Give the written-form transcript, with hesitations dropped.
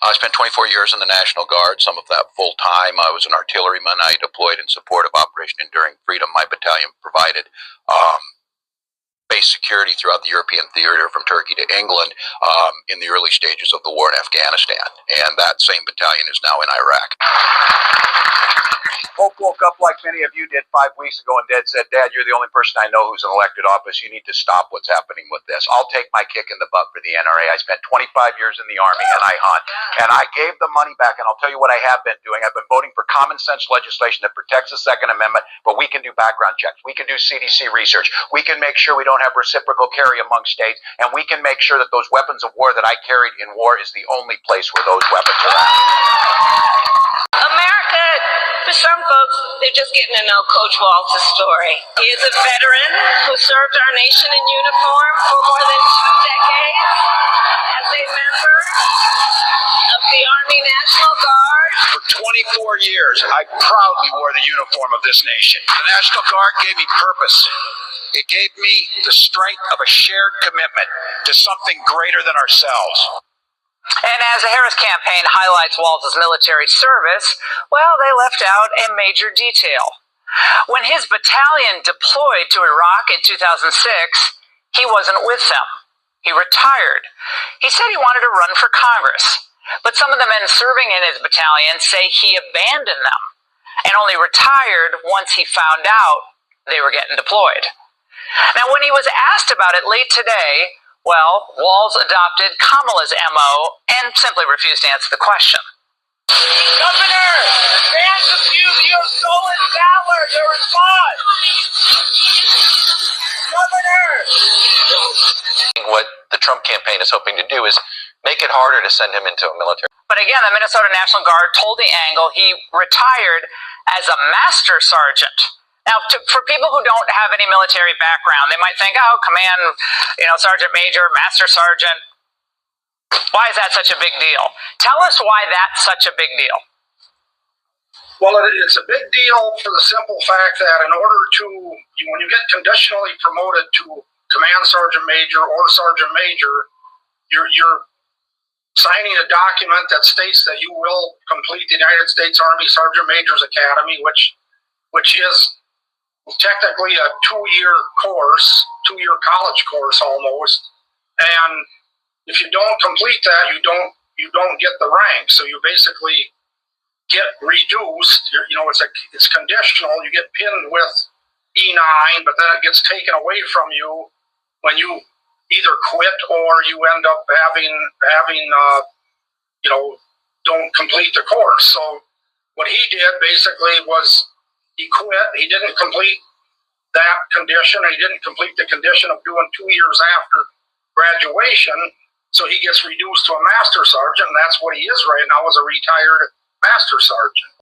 I spent 24 years in the National Guard, some of that full-time. I was an artilleryman. I deployed in support of Operation Enduring Freedom. My battalion provided base security throughout the European theater from Turkey to England in the early stages of the war in Afghanistan. And that same battalion is now in Iraq. Pope woke up like many of you did 5 weeks ago and said, Dad, you're the only person I know who's in elected office. You need to stop what's happening with this. I'll take my kick in the butt for the NRA. I spent 25 years in the Army and I hunt. And I gave the money back, and I'll tell you what I have been doing. I've been voting for common sense legislation that protects the Second Amendment, but we can do background checks. We can do CDC research. We can make sure we don't have reciprocal carry among states, and we can make sure that those weapons of war that I carried in war is the only place where those weapons are at. America, for some folks, they're just getting to know Coach Walz's story. He is a veteran who served our nation in uniform for more than 2 decades as a member of the Army National Guard. For 24 years, I proudly wore the uniform of this nation. The National Guard gave me purpose. It gave me the strength of a shared commitment to something greater than ourselves. And as the Harris campaign highlights Walz's military service, well, they left out a major detail. When his battalion deployed to Iraq in 2006, he wasn't with them. He retired. He said he wanted to run for Congress, but some of the men serving in his battalion say he abandoned them and only retired once he found out they were getting deployed. Now, when he was asked about it late today, well, Walz adopted Kamala's MO and simply refused to answer the question. Governor, fans of you have stolen valor to respond. Governor! What the Trump campaign is hoping to do is make it harder to send him into a military. But again, the Minnesota National Guard told the Angle he retired as a master sergeant. Now, for people who don't have any military background, they might think, oh, command, sergeant major, master sergeant. Why is that such a big deal? Tell us why that's such a big deal. Well, it's a big deal for the simple fact that in order to, when you get conditionally promoted to command sergeant major or sergeant major, you're signing a document that states that you will complete the United States Army Sergeant Major's Academy, which is technically a 2-year course, 2-year college course almost. And if you don't complete that, you don't get the rank. So you basically get reduced. It's conditional. You get pinned with E9, but then it gets taken away from you when you either quit or you end up having don't complete the course. So what he did basically was he quit. He didn't complete that condition. He didn't complete the condition of doing 2 years after graduation. So he gets reduced to a master sergeant, and that's what he is right now, as a retired master sergeant.